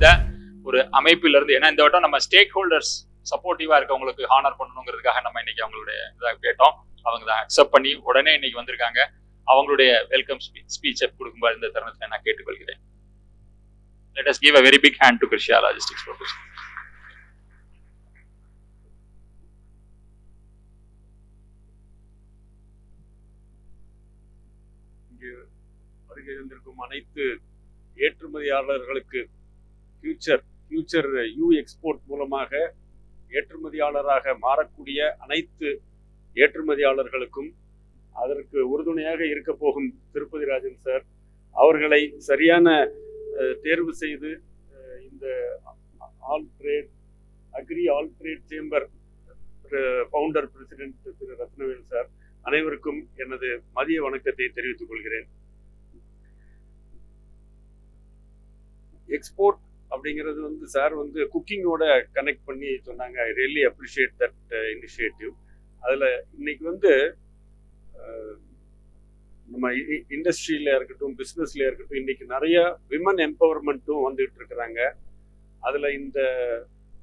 இந்த ஒரு அமைப்பில இருந்து, ஏன்னா இந்த வட்டம் நம்ம ஸ்டேக் ஹோல்டர்ஸ் சப்போர்ட்டிவா இருக்கவங்களுக்கு ஹானர் பண்ணணுங்கிறதுக்காக நம்ம இன்னைக்கு அவங்களுடைய இதாக கேட்டோம். அவங்க தான் அக்செப்ட் பண்ணி உடனே இன்னைக்கு வந்திருக்காங்க. அவங்களுடைய வெல்கம் ஸ்பீச்சை கொடுக்கும்போது இந்த தருணத்தில் நான் கேட்டுக்கொள்கிறேன். Let us give a very big hand to Krishya Logistics Professional. இங்கு வருகை தந்திருக்கும் அனைத்து ஏற்றுமதியாளர்களுக்கு ஃபியூச்சர் யூ எக்ஸ்போர்ட் மூலமாக ஏற்றுமதியாளராக மாறக்கூடிய அனைத்து ஏற்றுமதியாளர்களுக்கும் அதற்கு உறுதுணையாக இருக்க போகும் திருப்பதி ராஜன் சார் அவர்களை சரியான தேர்வு செய்து இந்த all trade chamber founder president திரு ரத்னவேல் சார் அனைவருக்கும் எனது மதிய வணக்கத்தை தெரிவித்துக் கொள்கிறேன். எக்ஸ்போர்ட் அப்படிங்கிறது சார் குக்கிங்கோட கனெக்ட் பண்ணி சொன்னாங்க. I really appreciate that initiative. அதில் இன்னைக்கு நம்ம இண்டஸ்ட்ரியில இருக்கட்டும், பிஸ்னஸ்ல இருக்கட்டும், இன்னைக்கு நிறைய விமன் எம்பவர்மெண்ட்டும் வந்துட்டு இருக்கிறாங்க. அதில் இந்த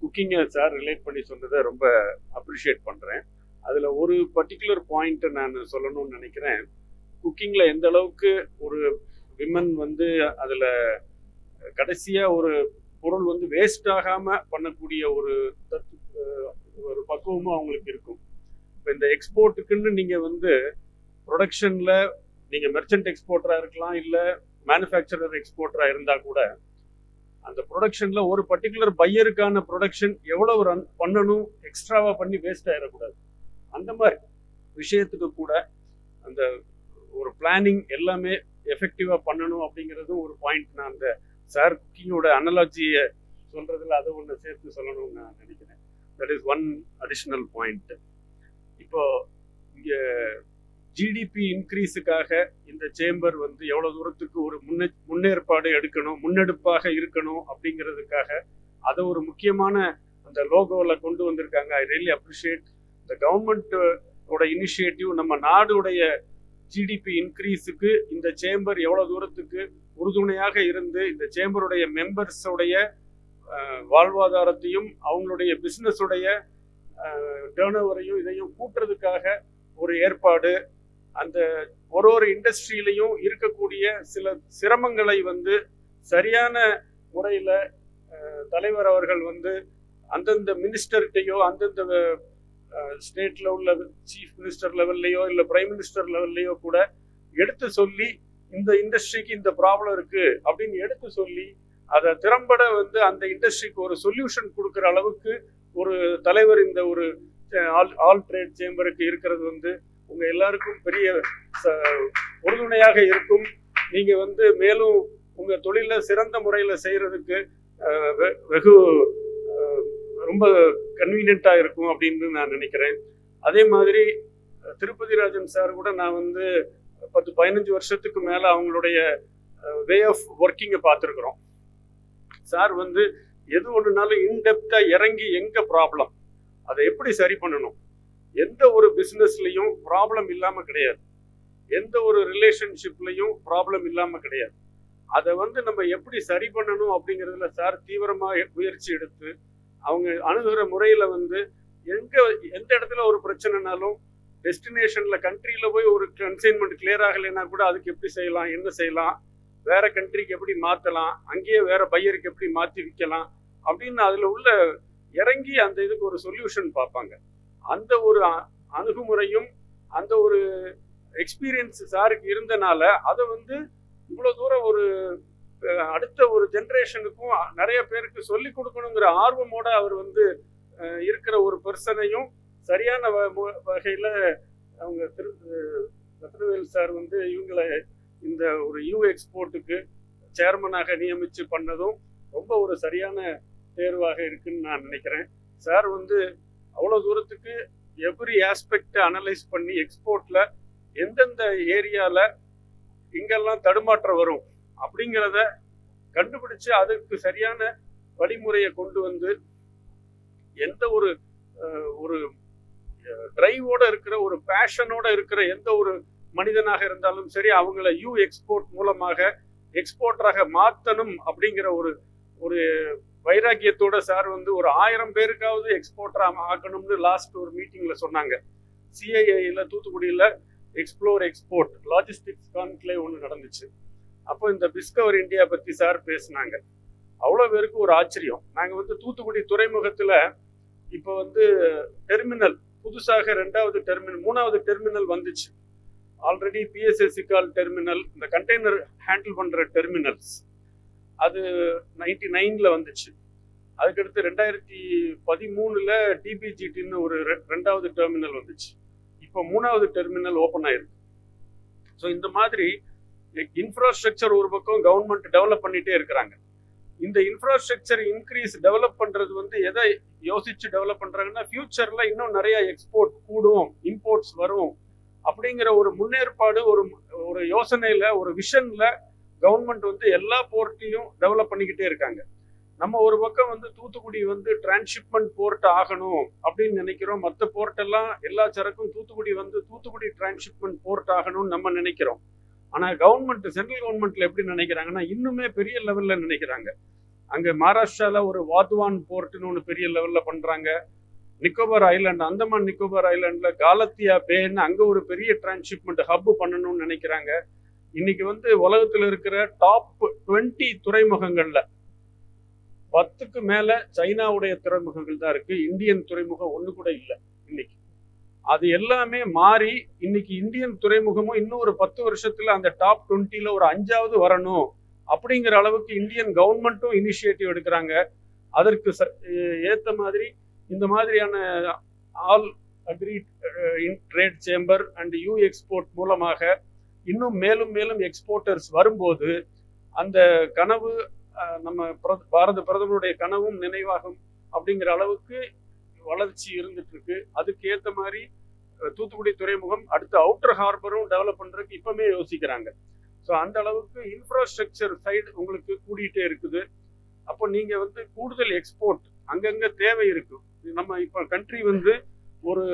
குக்கிங்கை சார் ரிலேட் பண்ணி சொன்னதை ரொம்ப அப்ரிஷியேட் பண்ணுறேன். அதில் ஒரு பர்டிகுலர் பாயிண்ட்டை நான் சொல்லணும்னு நினைக்கிறேன். குக்கிங்கில் எந்த அளவுக்கு ஒரு விமன் அதில் கடைசியாக ஒரு பொருள் வேஸ்ட் ஆகாமல் பண்ணக்கூடிய ஒரு பக்குவமும் அவங்களுக்கு இருக்கும். இப்போ இந்த எக்ஸ்போர்ட்டுக்குன்னு நீங்கள் ப்ரொடக்ஷனில் நீங்கள் மெர்ச்சன்ட் எக்ஸ்போர்ட்டராக இருக்கலாம், இல்லை மேனுஃபேக்சரர் எக்ஸ்போர்ட்டராக இருந்தால் கூட அந்த ப்ரொடக்ஷனில் ஒரு பர்டிகுலர் பையருக்கான ப்ரொடக்ஷன் எவ்வளவு ரன் பண்ணணும், எக்ஸ்ட்ராவாக பண்ணி வேஸ்ட் ஆகிடக்கூடாது. அந்த மாதிரி விஷயத்துக்கு கூட அந்த ஒரு பிளானிங் எல்லாமே எஃபெக்டிவாக பண்ணணும் அப்படிங்கிறதும் ஒரு பாயிண்ட். நான் அந்த சார் குக்கிங்கோட அனலாஜியை சொல்கிறதுல அதை ஒன்று சேர்த்து சொல்லணும்னு நான் நினைக்கிறேன். That is one additional point. இப்போ இங்கே ஜிடிபி இன்க்ரீஸுக்காக இந்த சேம்பர் எவ்வளோ தூரத்துக்கு ஒரு முன்னேற்பாடு எடுக்கணும், முன்னெடுப்பாக இருக்கணும் அப்படிங்கிறதுக்காக அதை ஒரு முக்கியமான அந்த லோகோவில் கொண்டு வந்திருக்காங்க. ஐ ரியலி அப்ரிஷியேட் இந்த கவர்மெண்ட்டோட இனிஷியேட்டிவ். நம்ம நாடுடைய ஜிடிபி இன்க்ரீஸுக்கு இந்த சேம்பர் எவ்வளோ தூரத்துக்கு உறுதுணையாக இருந்து இந்த சேம்பருடைய மெம்பர்ஸோடைய வாழ்வாதாரத்தையும் அவங்களுடைய பிஸ்னஸுடைய டேர்ன் ஓவரையும் இதையும் கூட்டுறதுக்காக ஒரு ஏற்பாடு. அந்த ஒரு இண்டஸ்ட்ரியிலையும் இருக்கக்கூடிய சில சிரமங்களை சரியான முறையில் தலைவர் அவர்கள் அந்தந்த மினிஸ்டர்கிட்டையோ, அந்தந்த ஸ்டேட்ல உள்ள சீஃப் மினிஸ்டர் லெவல்லையோ இல்லை பிரைம் மினிஸ்டர் லெவல்லையோ கூட எடுத்து சொல்லி இந்த இண்டஸ்ட்ரிக்கு இந்த ப்ராப்ளம் இருக்கு அப்படின்னு எடுத்து சொல்லி அதை திறம்பட அந்த இண்டஸ்ட்ரிக்கு ஒரு சொல்யூஷன் கொடுக்குற அளவுக்கு ஒரு தலைவர் இந்த ஒரு ஆல் ட்ரேட் சேம்பருக்கு இருக்கிறது உங்க எல்லாருக்கும் பெரிய உறுதுணையாக இருக்கும். நீங்க மேலும் உங்க தொழில சிறந்த முறையில செய்யறதுக்கு வெகு ரொம்ப கன்வீனியன்ட்டா இருக்கும் அப்படின்னு நான் நினைக்கிறேன். அதே மாதிரி திருப்பதி ராஜன் சார் கூட நான் 10-15 வருஷத்துக்கு மேல அவங்களுடைய வே ஆஃப் ஒர்க்கிங்கை பார்த்துருக்குறோம். சார் எது ஒன்றுனாலும் இன்டெப்தா இறங்கி எங்க ப்ராப்ளம் அதை எப்படி சரி பண்ணணும், எந்த ஒரு பிஸ்னஸ்லையும் ப்ராப்ளம் இல்லாம கிடையாது, எந்த ஒரு ரிலேஷன்ஷிப்லையும் ப்ராப்ளம் இல்லாம கிடையாது. அதை நம்ம எப்படி சரி பண்ணணும் அப்படிங்கிறதுல சார் தீவிரமா முயற்சி எடுத்து அவங்க அணுகிற முறையில எந்த இடத்துல ஒரு பிரச்சனைனாலும் டெஸ்டினேஷன்ல கண்ட்ரியில போய் ஒரு கன்சைன்மெண்ட் கிளியர் ஆகலைன்னா கூட அதுக்கு எப்படி செய்யலாம், என்ன செய்யலாம், வேற கண்ட்ரிக்கு எப்படி மாற்றலாம், அங்கேயே வேற பையருக்கு எப்படி மாற்றி விற்கலாம் அப்படின்னு அதுல உள்ள இறங்கி அந்த இதுக்கு ஒரு சொல்யூஷன் பார்ப்பாங்க. அந்த ஒரு அணுகுமுறையும் அந்த ஒரு எக்ஸ்பீரியன்ஸ் சாருக்கு இருந்தனால அதை இவ்வளோ தூரம் ஒரு அடுத்த ஒரு ஜென்ரேஷனுக்கும் நிறைய பேருக்கு சொல்லி கொடுக்கணுங்கிற ஆர்வமோட அவர் இருக்கிற ஒரு பர்சனையும் சரியான வகையில் அவங்க ரத்னவேல் சார் இவங்களை இந்த ஒரு யூ எக்ஸ்போர்ட்டுக்கு சேர்மனாக நியமித்து பண்ணதும் ரொம்ப ஒரு சரியான தேர்வாக இருக்குன்னு நான் நினைக்கிறேன். சார் அவ்வளோ தூரத்துக்கு எவ்ரி ஆஸ்பெக்டை அனலைஸ் பண்ணி எக்ஸ்போர்ட்ல எந்தெந்த ஏரியாவில் இங்கெல்லாம் தடுமாற்றம் வரும் அப்படிங்கிறத கண்டுபிடிச்சு அதுக்கு சரியான வழிமுறையை கொண்டு எந்த ஒரு ஒரு டிரைவோட இருக்கிற ஒரு பேஷனோட இருக்கிற எந்த ஒரு மனிதனாக இருந்தாலும் சரி அவங்கள யூ எக்ஸ்போர்ட் மூலமாக எக்ஸ்போர்ட்டராக மாற்றணும் அப்படிங்கிற ஒரு ஒரு வைராக்கியத்தோட சார் வந்து ஒரு 1000 பேருக்காவது எக்ஸ்போர்ட்டர் ஆக்கணும்னு லாஸ்ட் ஒரு மீட்டிங்ல சொன்னாங்க. சிஐஐல தூத்துக்குடியில எக்ஸ்ப்ளோர் எக்ஸ்போர்ட் லாஜிஸ்டிக்ஸ் கான்க்ளேவ் ஒன்று நடந்துச்சு. அப்போ இந்த டிஸ்கவர் இந்தியா பத்தி சார் பேசினாங்க. அவ்வளோ பேருக்கு ஒரு ஆச்சரியம். நாங்கள் வந்து தூத்துக்குடி துறைமுகத்தில் இப்போ வந்து டெர்மினல் புதுசாக 2வது டெர்மினல் 3வது டெர்மினல் வந்துச்சு. ஆல்ரெடி பிஎஸ்எஸ்சி கால் டெர்மினல், இந்த கண்டெய்னர் ஹேண்டில் பண்ணுற டெர்மினல்ஸ் அது 99ல் வந்துச்சு. அதுக்கடுத்து 2013ல் டிபிஜிடின்னு ஒரு 2வது டெர்மினல் வந்துச்சு. இப்போ 3வது டெர்மினல் ஓப்பன் ஆயிருக்கு. ஸோ இந்த மாதிரி இன்ஃப்ராஸ்ட்ரக்சர் ஒரு பக்கம் கவர்மெண்ட் டெவலப் பண்ணிட்டே இருக்கிறாங்க. இந்த இன்ஃப்ராஸ்ட்ரக்சர் இன்க்ரீஸ் டெவலப் பண்றது வந்து எதை யோசிச்சு டெவலப் பண்றாங்கன்னா, ஃபியூச்சர்ல இன்னும் நிறைய எக்ஸ்போர்ட் கூடும், இம்போர்ட்ஸ் வரும் அப்படிங்கிற ஒரு முன்னேற்பாடு, ஒரு யோசனையில, ஒரு விஷன்ல கவர்மெண்ட் வந்து எல்லா போர்ட்டையும் டெவலப் பண்ணிக்கிட்டே இருக்காங்க. நம்ம ஒரு பக்கம் வந்து தூத்துக்குடி வந்து டிரான்ஸ்ஷிப்மெண்ட் போர்ட் ஆகணும் அப்படின்னு நினைக்கிறோம். மற்ற போர்ட் எல்லாம் எல்லா சரக்கும் தூத்துக்குடி வந்து தூத்துக்குடி டிரான்ஸ்ஷிப்மெண்ட் போர்ட் ஆகணும்னு நம்ம நினைக்கிறோம். ஆனா கவர்மெண்ட், சென்ட்ரல் கவர்மெண்ட்ல எப்படி நினைக்கிறாங்கன்னா, இன்னுமே பெரிய லெவல்ல நினைக்கிறாங்க. அங்க மகாராஷ்டிரால ஒரு வாத்வான் போர்ட்னு ஒன்று பெரிய லெவல்ல பண்றாங்க. நிக்கோபார் ஐலாண்ட், அந்தமான் நிக்கோபார் ஐலாண்ட்ல காலத்தியா பேன்னு அங்க ஒரு பெரிய டிரான்ஸ்ஷிப்மெண்ட் ஹப் பண்ணணும்னு நினைக்கிறாங்க. இன்னைக்கு வந்து உலகத்துல இருக்கிற டாப் 20 துறைமுகங்கள்ல 10க்கு மேல சைனாவுடைய துறைமுகங்கள் தான் இருக்கு. இந்தியன் துறைமுகம் ஒண்ணு கூட இல்லை இன்னைக்கு. அது எல்லாமே மாறி இன்னைக்கு இந்தியன் துறைமுகமும் இன்னும் ஒரு 10 வருஷத்துல அந்த டாப் 20ல ஒரு 5வது வரணும் அப்படிங்கிற அளவுக்கு இந்தியன் கவர்மெண்ட்டும் இனிஷியேட்டிவ் எடுக்கிறாங்க. அதற்கு ஏத்த மாதிரி இந்த மாதிரியான all agri trade chamber and you export மூலமாக இன்னும் மேலும் மேலும் எக்ஸ்போர்ட்டர்ஸ் வரும்போது அந்த கனவு நம்ம பாரத பிரதமருடைய கனவும் நினைவாகும் அப்படிங்கிற அளவுக்கு வளர்ச்சி இருந்துட்டு இருக்கு. அதுக்கு ஏற்ற மாதிரி தூத்துக்குடி துறைமுகம் அடுத்த அவுட்டர் ஹார்பரும் டெவலப் பண்றதுக்கு இப்பவுமே யோசிக்கிறாங்க. ஸோ அந்த அளவுக்கு இன்ஃப்ராஸ்ட்ரக்சர் சைடு உங்களுக்கு கூடிட்டே இருக்குது. அப்போ நீங்க வந்து கூடுதல் எக்ஸ்போர்ட் அங்கங்க தேவை இருக்கு. நம்ம இப்போ கண்ட்ரி வந்து ஒரு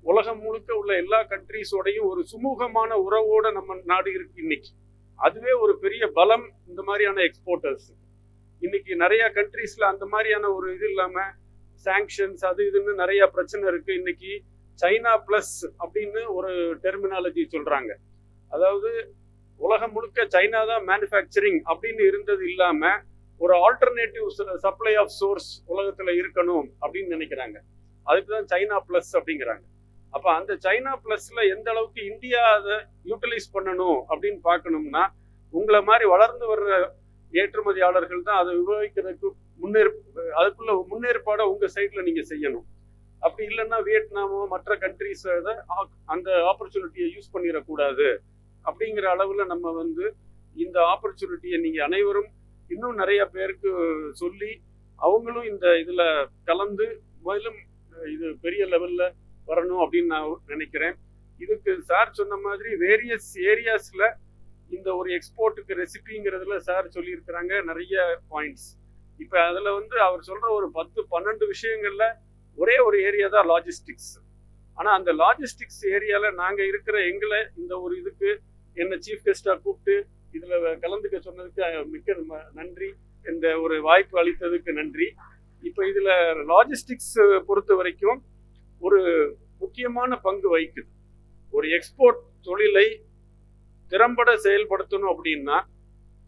உலகம் முழுக்க உள்ள எல்லா கண்ட்ரிஸோடையும் ஒரு சுமூகமான உறவோட நம்ம நாடு இருக்கு இன்னைக்கு. அதுவே ஒரு பெரிய பலம் இந்த மாதிரியான எக்ஸ்போர்ட்டர்ஸ். இன்னைக்கு நிறைய கண்ட்ரீஸ்ல அந்த மாதிரியான ஒரு இது இல்லாம சாங்ஷன்ஸ் அது இதுன்னு நிறைய பிரச்சனை இருக்கு. இன்னைக்கு சைனா பிளஸ் அப்படின்னு ஒரு டெர்மினாலஜி சொல்றாங்க. அதாவது உலகம் முழுக்க சைனா தான் மேனுஃபேக்சரிங் அப்படின்னு இருந்தது இல்லாம ஒரு ஆல்டர்னேட்டிவ் சப்ளை ஆஃப் சோர்ஸ் உலகத்துல இருக்கணும் அப்படின்னு நினைக்கிறாங்க. அதுக்குதான் சைனா பிளஸ் அப்படிங்கிறாங்க. அப்ப அந்த சைனா பிளஸ்ல எந்த அளவுக்கு இந்தியா அதை யூட்டிலைஸ் பண்ணணும் அப்படின்னு பார்க்கணும்னா, உங்களை மாதிரி வளர்ந்து வர்ற ஏற்றுமதியாளர்கள் தான் அதை உபயோகிக்கிறதுக்கு அதுக்குள்ள முன்னேற்பாடை உங்க சைட்ல நீங்க செய்யணும். அப்படி இல்லைன்னா வியட்நாமோ மற்ற கண்ட்ரிஸ் அந்த ஆப்பர்ச்சுனிட்டியை யூஸ் பண்ணிடக்கூடாது அப்படிங்கிற அளவுல நம்ம வந்து இந்த ஆப்பர்ச்சுனிட்டியை நீங்க அனைவரும் இன்னும் நிறைய பேருக்கு சொல்லி அவங்களும் இந்த இதுல கலந்து மேலும் இது பெரிய லெவல்ல வரணும் அப்படின்னு நான் நினைக்கிறேன். இதுக்கு சார் சொன்ன மாதிரி வேரியஸ் ஏரியாஸ்ல இந்த ஒரு எக்ஸ்போர்ட்டுக்கு ரெசிபிங்கிறதுல சார் சொல்லியிருக்கிறாங்க நிறைய பாயிண்ட்ஸ். இப்ப அதுல வந்து அவர் சொல்ற ஒரு 10-12 விஷயங்கள்ல ஒரே ஒரு ஏரியா தான் லாஜிஸ்டிக்ஸ். ஆனா அந்த லாஜிஸ்டிக்ஸ் ஏரியால நாங்க இருக்கிற எங்களை இந்த ஒரு இதுக்கு என்ன சீஃப் கெஸ்டா கூப்பிட்டு இதுல கலந்துக்க சொன்னதுக்கு மிக்க நன்றி. இந்த ஒரு வாய்ப்பு அளித்ததுக்கு நன்றி. இப்ப இதுல லாஜிஸ்டிக்ஸ் பொறுத்த வரைக்கும் ஒரு முக்கியமான பங்கு வகிக்குது. ஒரு எக்ஸ்போர்ட் தொழிலை திறம்பட செயல்படுத்தணும் அப்படின்னா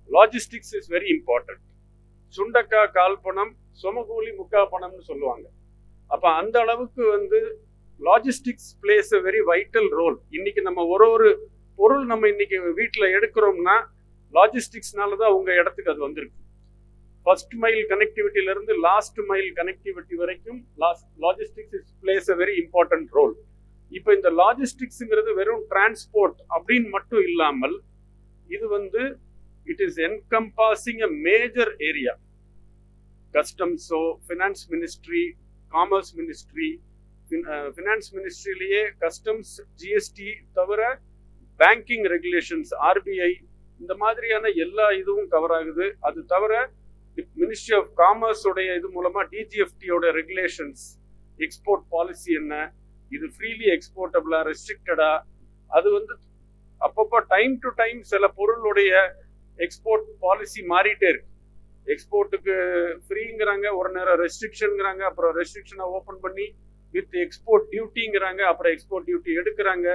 லாஜிஸ்டிக்ஸ் இஸ் வெரி இம்பார்ட்டன்ட். சுண்டக்கா கால் பணம், சொமகூலி முக்கா பணம்னு சொல்லுவாங்க. அப்ப அந்த அளவுக்கு வந்து logistics plays a very vital role. இன்னைக்கு நம்ம ஒரு பொருள் நம்ம இன்னைக்கு வீட்டில் எடுக்கிறோம்னா லாஜிஸ்டிக்ஸ்னால தான் உங்க இடத்துக்கு அது வந்திருக்கு. ஃபர்ஸ்ட் மைல் கனெக்டிவிட்டில இருந்து லாஸ்ட் மைல் கனெக்டிவிட்டி வரைக்கும் logistics plays a very important role. இப்போ இந்த லாஜிஸ்டிக்ஸ்ங்கிறது வெறும் டிரான்ஸ்போர்ட் அப்படின்னு மட்டும் இல்லாமல் இது வந்து it is encompassing a major area. கஸ்டம்ஸோ, finance ministry, commerce ministry, finance மினிஸ்ட்ரியிலேயே கஸ்டம்ஸ், ஜிஎஸ்டி தவிர பேங்கிங் ரெகுலேஷன்ஸ், ஆர்பிஐ, இந்த மாதிரியான எல்லா இதுவும் கவர் ஆகுது. அது தவிர மினிஸ்ட்ரி ஆஃப் காமர்ஸ் உடைய இது மூலமா டிஜிஎஃப்டியோட ரெகுலேஷன்ஸ், எக்ஸ்போர்ட் பாலிசி என்ன, இது ஃப்ரீலி எக்ஸ்போர்ட்டபிளா ரெஸ்ட்ரிக்டடா, அது வந்து அப்பப்போ டைம் டு டைம் சில பொருளுடைய எக்ஸ்போர்ட் பாலிசி மாறிட்டே இருக்கு. எக்ஸ்போர்ட்டுக்கு ஃப்ரீங்கிறாங்க, ஒரு நேரம் ரெஸ்ட்ரிக்ஷனுங்கிறாங்க, அப்புறம் ரெஸ்ட்ரிக்ஷனை ஓப்பன் பண்ணி வித் எக்ஸ்போர்ட் டியூட்டிங்கிறாங்க, அப்புறம் எக்ஸ்போர்ட் டியூட்டி எடுக்கிறாங்க.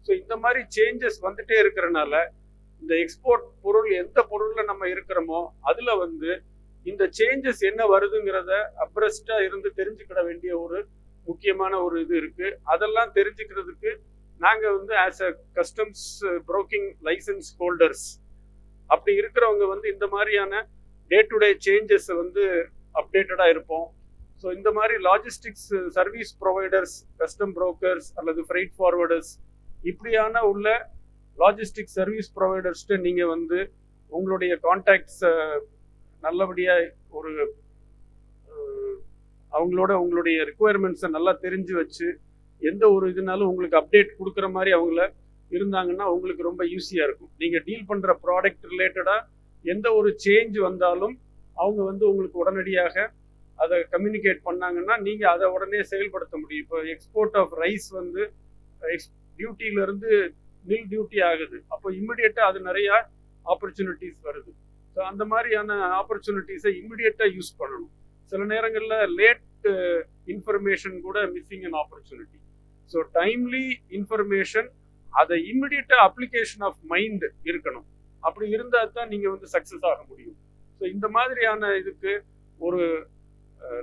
ஸோ இந்த மாதிரி சேஞ்சஸ் வந்துட்டே இருக்கிறனால இந்த எக்ஸ்போர்ட் பொருள் எந்த பொருளில் நம்ம இருக்கிறோமோ அதில் வந்து இந்த சேஞ்சஸ் என்ன வருதுங்கிறத அப்ரஸ்டா இருந்து தெரிஞ்சுக்கிட வேண்டிய ஒரு முக்கியமான ஒரு இது இருக்கு. அதெல்லாம் தெரிஞ்சுக்கிறதுக்கு நாங்க வந்து as a customs broking license holders அப்படி இருக்கிறவங்க வந்து இந்த மாதிரியான டே டு டே சேஞ்சஸ் வந்து அப்டேட்டடா இருப்போம். ஸோ இந்த மாதிரி logistics service providers, custom brokers அல்லது ஃப்ரைட் ஃபார்வர்டர்ஸ் இப்படியான உள்ள லாஜிஸ்டிக் சர்வீஸ் ப்ரொவைடர்ஸ்ட்டு நீங்க வந்து உங்களுடைய கான்டாக்ட்ஸ் நல்லபடியா ஒரு அவங்களோட உங்களுடைய ரிக்குவயர்மெண்ட்ஸை நல்லா தெரிஞ்சு வச்சு எந்த ஒரு இதுனாலும் உங்களுக்கு அப்டேட் கொடுக்குற மாதிரி அவங்கள இருந்தாங்கன்னா உங்களுக்கு ரொம்ப ஈஸியாக இருக்கும். நீங்கள் டீல் பண்ணுற ப்ராடக்ட் ரிலேட்டடாக எந்த ஒரு சேஞ்ச் வந்தாலும் அவங்க வந்து உங்களுக்கு உடனடியாக அதை கம்யூனிகேட் பண்ணாங்கன்னா நீங்கள் அதை உடனே செயல்படுத்த முடியும். இப்போ எக்ஸ்போர்ட் ஆஃப் ரைஸ் வந்து டியூட்டியிலேருந்து நில் டியூட்டி ஆகுது, அப்போ இம்மிடியட்டாக அது நிறையா ஆப்பர்ச்சுனிட்டிஸ் வருது. ஸோ அந்த மாதிரியான ஆப்பர்ச்சுனிட்டிஸை இம்மிடியட்டாக யூஸ் பண்ணணும். சில நேரங்களில் லேட் இன்ஃபர்மேஷன் கூட missing an opportunity. So timely information, அதை இம்மிடியட்டாக அப்ளிகேஷன் ஆஃப் மைண்ட் இருக்கணும். அப்படி இருந்தால் தான் நீங்கள் வந்து சக்ஸஸ் ஆக முடியும். ஸோ இந்த மாதிரியான இதுக்கு ஒரு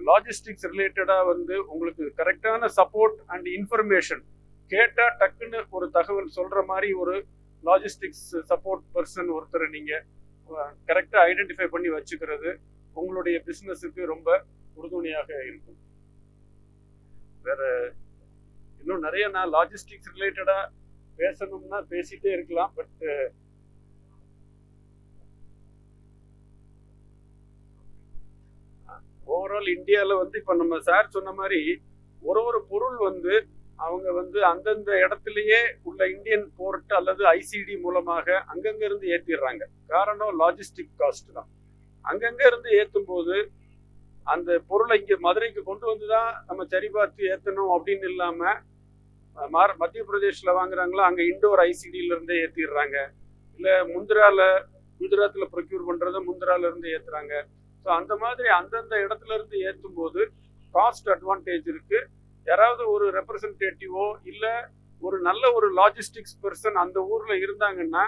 லாஜிஸ்டிக்ஸ் ரிலேட்டடாக வந்து உங்களுக்கு கரெக்டான சப்போர்ட் அண்ட் இன்ஃபர்மேஷன் கேட்டால் டக்குன்னு ஒரு தகவல் சொல்கிற மாதிரி ஒரு லாஜிஸ்டிக்ஸ் சப்போர்ட் பர்சன் ஒருத்தரை நீங்கள் கரெக்டாக ஐடென்டிஃபை பண்ணி வச்சுக்கிறது உங்களுடைய பிஸ்னஸுக்கு ரொம்ப உறுதுணையாக இருக்கும். வேற இன்னும் நிறைய நான் லாஜிஸ்டிக்ஸ் ரிலேட்டடாக பேசணும்னா பேசிட்டே இருக்கலாம். பட் ஓவரால் இந்தியாவில் வந்து இப்போ நம்ம சார் சொன்ன மாதிரி ஒரு பொருள் வந்து அவங்க வந்து அந்தந்த இடத்துலயே உள்ள இந்தியன் போர்ட் அல்லது ஐசிடி மூலமாக அங்கங்க இருந்து ஏற்றிடுறாங்க. காரணம் லாஜிஸ்டிக் காஸ்ட் தான். அங்கங்க இருந்து ஏற்றும் போது அந்த பொருளை இங்கே மதுரைக்கு கொண்டு வந்து தான் நம்ம சரி பார்த்து ஏற்றணும் அப்படின்னு இல்லாமல் மத்திய பிரதேஷில் வாங்குறாங்களோ அங்கே இண்டோர் ஐசிடியிலேருந்தே ஏற்றிடுறாங்க. இல்லை குஜராத்தில் ப்ரொக்யூர் பண்ணுறதை முந்திராலேருந்து ஏற்றுறாங்க. ஸோ அந்த மாதிரி அந்தந்த இடத்துல இருந்து ஏற்றும் போது காஸ்ட் அட்வான்டேஜ் இருக்குது. யாராவது ஒரு ரெப்ரசன்டேட்டிவோ இல்லை ஒரு நல்ல ஒரு லாஜிஸ்டிக்ஸ் பர்சன் அந்த ஊரில் இருந்தாங்கன்னா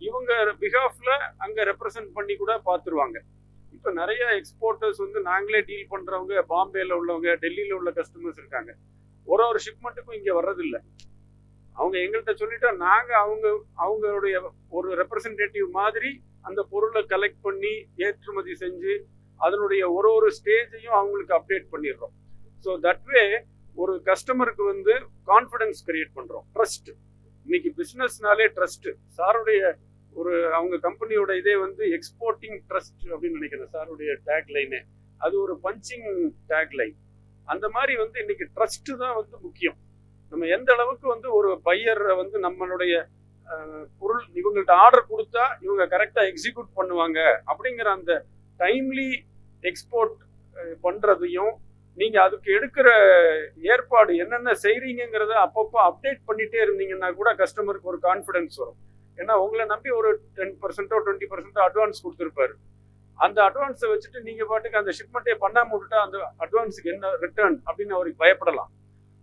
இவங்க பிகாஃப்ல அங்கே ரெப்ரசன்ட் பண்ணி கூட பார்த்துருவாங்க. இப்போ நிறைய எக்ஸ்போர்ட்டர்ஸ் வந்து நாங்களே டீல் பண்ணுறவங்க பாம்பேல உள்ளவங்க, டெல்லியில் உள்ள கஸ்டமர்ஸ் இருக்காங்க. ஒரு ஷிப்மெண்ட்டுக்கும் இங்கே வர்றதில்லை. அவங்க எங்கள்கிட்ட சொல்லிட்டா நாங்கள் அவங்களுடைய ஒரு ரெப்ரசன்டேட்டிவ் மாதிரி அந்த பொருளை கலெக்ட் பண்ணி ஏற்றுமதி செஞ்சு அதனுடைய ஒரு ஸ்டேஜையும் அவங்களுக்கு அப்டேட் பண்ணிடுறோம். ஸோ தட் வே ஒரு கஸ்டமருக்கு வந்து கான்ஃபிடன்ஸ் கிரியேட் பண்ணுறோம், ட்ரஸ்ட். இன்னைக்கு பிஸ்னஸ்னாலே ட்ரஸ்ட். சாருடைய அவங்க கம்பெனியோட இதே வந்து எக்ஸ்போர்ட்டிங் ட்ரஸ்ட் அப்படின்னு நினைக்கிறேன் சாருடைய டேக் லைனே. அது ஒரு பஞ்சிங் டேக் லைன். அந்த மாதிரி வந்து இன்னைக்கு ட்ரஸ்ட் தான் வந்து முக்கியம். நம்ம எந்த அளவுக்கு வந்து ஒரு பையர் வந்து நம்மளுடைய பொருள் இவங்கள்ட்ட ஆர்டர் கொடுத்தா இவங்க கரெக்டாக எக்ஸிக்யூட் பண்ணுவாங்க அப்படிங்கிற அந்த டைம்லி எக்ஸ்போர்ட் பண்ணுறதையும் நீங்கள் அதுக்கு எடுக்கிற ஏற்பாடு என்னென்ன செய்கிறீங்கிறத அப்பப்போ அப்டேட் பண்ணிகிட்டே இருந்தீங்கன்னா கூட கஸ்டமருக்கு ஒரு கான்ஃபிடன்ஸ் வரும். ஏன்னா உங்களை நம்பி ஒரு 10%ஓ 20% அட்வான்ஸ் கொடுத்துருப்பாரு. அந்த அட்வான்ஸை வச்சுட்டு நீங்கள் பாட்டுக்கு அந்த ஷிப்மெண்ட்டே பண்ணாமல் விட்டுட்டா அந்த அட்வான்ஸுக்கு என்ன ரிட்டர்ன் அப்படின்னு அவருக்கு பயப்படலாம்.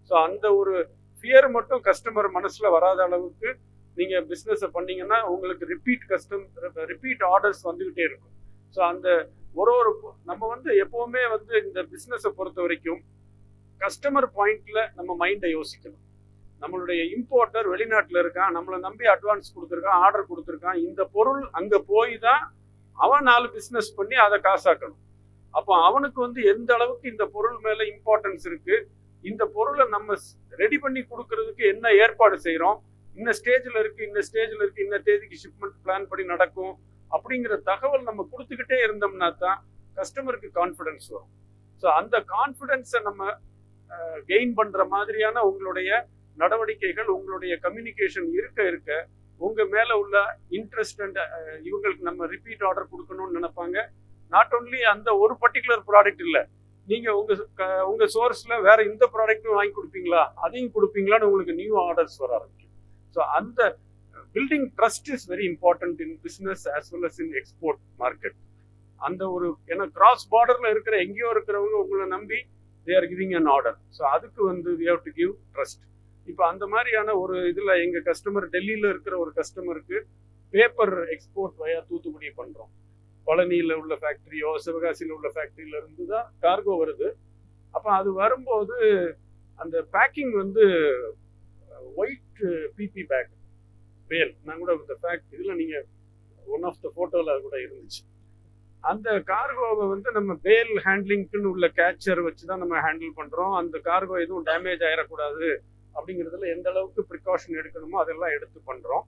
ஸோ அந்த ஒரு ஃபியர் மட்டும் கஸ்டமர் மனசில் வராத அளவுக்கு நீங்கள் பிஸ்னஸை பண்ணீங்கன்னா உங்களுக்கு ரிப்பீட் ஆர்டர்ஸ் வந்துக்கிட்டே இருக்கும். ஸோ அந்த நம்ம வந்து எப்போவுமே வந்து இந்த பிஸ்னஸை பொறுத்த வரைக்கும் கஸ்டமர் பாயிண்ட்ல நம்ம மைண்டை யோசிக்கணும். நம்மளுடைய இம்போர்ட்டர் வெளிநாட்டில் இருக்கான், நம்மளை நம்பி அட்வான்ஸ் கொடுத்துருக்கான், ஆர்டர் கொடுத்துருக்கான். இந்த பொருள் அங்கே போய் தான் அவன் 4 பிஸ்னஸ் பண்ணி அதை காசாக்கணும். அப்போ அவனுக்கு வந்து எந்த அளவுக்கு இந்த பொருள் மேலே இம்பார்ட்டன்ஸ் இருக்கு, இந்த பொருளை நம்ம ரெடி பண்ணி கொடுக்கறதுக்கு என்ன ஏற்பாடு செய்கிறோம், இந்த ஸ்டேஜில் இருக்குது, இந்த தேதிக்கு ஷிப்மெண்ட் பிளான் படி நடக்கும் அப்படிங்கிற தகவல் நம்ம கொடுத்துக்கிட்டே இருந்தோம்னா தான் கஸ்டமருக்கு கான்ஃபிடன்ஸ் வரும். ஸோ அந்த கான்ஃபிடன்ஸை நம்ம கெயின் பண்ணுற மாதிரியான உங்களுடைய நடவடிக்கைகள், உங்களுடைய கம்யூனிகேஷன் இருக்க உங்கள் மேலே உள்ள இன்ட்ரெஸ்ட் அண்ட் இவங்களுக்கு நம்ம ரிப்பீட் ஆர்டர் கொடுக்கணும்னு நினைப்பாங்க. நாட் ஓன்லி அந்த ஒரு பர்டிகுலர் ப்ராடக்ட் இல்லை, நீங்கள் உங்கள் சோர்ஸில் வேற இந்த ப்ராடக்ட்டும் வாங்கி கொடுப்பீங்களா, அதையும் கொடுப்பீங்களான்னு உங்களுக்கு நியூ ஆர்டர்ஸ் வர ஆரம்பிக்கும். ஸோ அந்த building trust is very important in business as well as in export market. அந்த ஒரு ஏன்னா கிராஸ் பார்டர்ல இருக்கிற எங்கேயோ இருக்கிறவங்க உங்களை நம்பி they are giving an order. So அதுக்கு வந்து we have to give trust. இப்போ அந்த மாதிரியான ஒரு இதில் எங்கள் கஸ்டமர் டெல்லியில் இருக்கிற ஒரு கஸ்டமருக்கு பேப்பர் எக்ஸ்போர்ட் வயா தூத்துக்குடி பண்ணுறோம். பழனியில் உள்ள ஃபேக்ட்ரியோ சிவகாசியில் உள்ள ஃபேக்ட்ரியில இருந்து தான் கார்கோ வருது. அப்போ அது வரும்போது அந்த பேக்கிங் வந்து ஒயிட் பிபி பேக் பேல். நான் கூட இந்த ஃபேக்ட் இதில் நீங்கள் ஒன் ஆஃப் த ஃபோட்டோவில் அது கூட இருந்துச்சு. அந்த கார்கோவை வந்து நம்ம பேல் ஹேண்ட்லிங்க்குன்னு உள்ள கேச்சர் வச்சு தான் நம்ம ஹேண்டில் பண்ணுறோம். அந்த கார்கோ எதுவும் டேமேஜ் ஆகிடக்கூடாது அப்படிங்கிறதுல எந்த அளவுக்கு ப்ரிகாஷன் எடுக்கணுமோ அதெல்லாம் எடுத்து பண்ணுறோம்.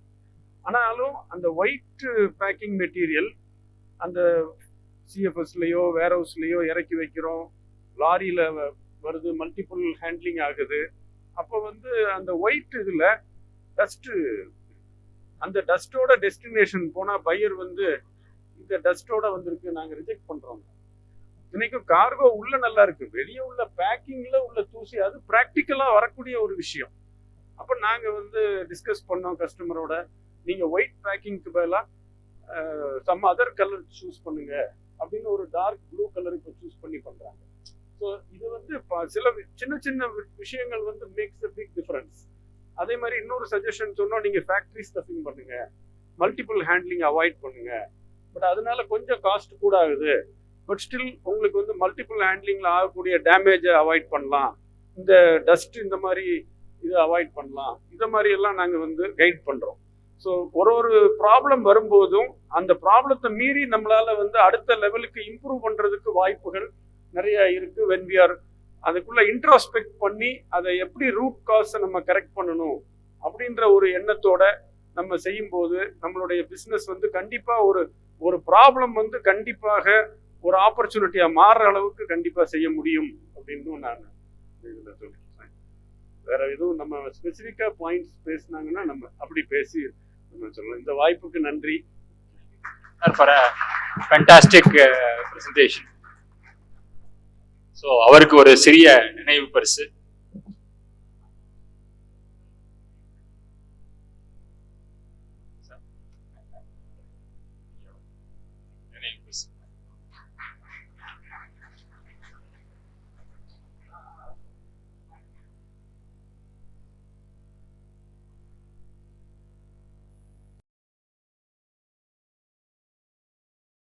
ஆனாலும் அந்த ஒயிட் பேக்கிங் மெட்டீரியல் அந்த சிஎஃப்எஸ்லேயோ வேர் ஹவுஸ்லேயோ இறக்கி வைக்கிறோம், லாரியில் வருது, மல்டிபிள் ஹேண்ட்லிங் ஆகுது. அப்போ வந்து அந்த ஒயிட் இதில் டஸ்ட்டு, அந்த டஸ்ட்டோட டெஸ்டினேஷன் போனால் பையர் வந்து இந்த டஸ்ட்டோட வந்திருக்கு நாங்கள் ரிஜெக்ட் பண்ணுறோம். இன்னைக்கும் கார்கோ உள்ள நல்லா இருக்கு, வெளியே உள்ள பேக்கிங்ல உள்ள தூசி அது ப்ராக்டிக்கலாக வரக்கூடிய ஒரு விஷயம். அப்போ நாங்கள் வந்து டிஸ்கஸ் பண்ணோம் கஸ்டமரோட, நீங்கள் ஒயிட் பேக்கிங்க்கு பதிலாக சம் அதர் கலர் சூஸ் பண்ணுங்க அப்படின்னு ஒரு டார்க் ப்ளூ கலர் இப்போ சூஸ் பண்ணி பண்ணுறாங்க. ஸோ இது வந்து சில சின்ன சின்ன விஷயங்கள் வந்து மேக்ஸ் அ பிக் டிஃபரன்ஸ். அதே மாதிரி இன்னொரு சஜஷன் சொன்னோம், நீங்கள் ஃபேக்ட்ரி ஸ்டஃபிங் பண்ணுங்க, மல்டிபிள் ஹேண்ட்லிங் அவாய்ட் பண்ணுங்க. பட் அதனால கொஞ்சம் காஸ்ட் கூட ஆகுது, பட் ஸ்டில் உங்களுக்கு வந்து மல்டிபிள் ஹேண்ட்லிங்கில் ஆகக்கூடிய டேமேஜை அவாய்ட் பண்ணலாம், இந்த டஸ்ட் இந்த மாதிரி இதை அவாய்ட் பண்ணலாம். இந்த மாதிரி எல்லாம் நாங்கள் வந்து கைட் பண்ணுறோம். ஸோ ஒரு ப்ராப்ளம் வரும்போதும் அந்த ப்ராப்ளத்தை மீறி நம்மளால வந்து அடுத்த லெவலுக்கு இம்ப்ரூவ் பண்ணுறதுக்கு வாய்ப்புகள் நிறைய இருக்கு. வென் வி ஆர் அதுக்குள்ள இன்ட்ரோஸ்பெக்ட் பண்ணி அதை எப்படி ரூட் காஸை நம்ம கரெக்ட் பண்ணணும் அப்படின்ற ஒரு எண்ணத்தோட நம்ம செய்யும்போது நம்மளுடைய பிஸ்னஸ் வந்து கண்டிப்பாக ஒரு ப்ராப்ளம் வந்து கண்டிப்பாக ஒரு ஆப்பர்ச்சுனிட்டியா மாறுற அளவுக்கு கண்டிப்பா செய்ய முடியும் அப்படின்னு நான் இதுல சொல்லிக்கிறேன். வேற எதுவும் நம்ம ஸ்பெசிஃபிக்கா பாயிண்ட்ஸ் பேசினாங்கன்னா நம்ம அப்படி பேசி நம்ம சொல்லலாம். இந்த வாய்ப்புக்கு நன்றி. For a fantastic presentation. So அவருக்கு ஒரு சிறிய நினைவு பரிசு.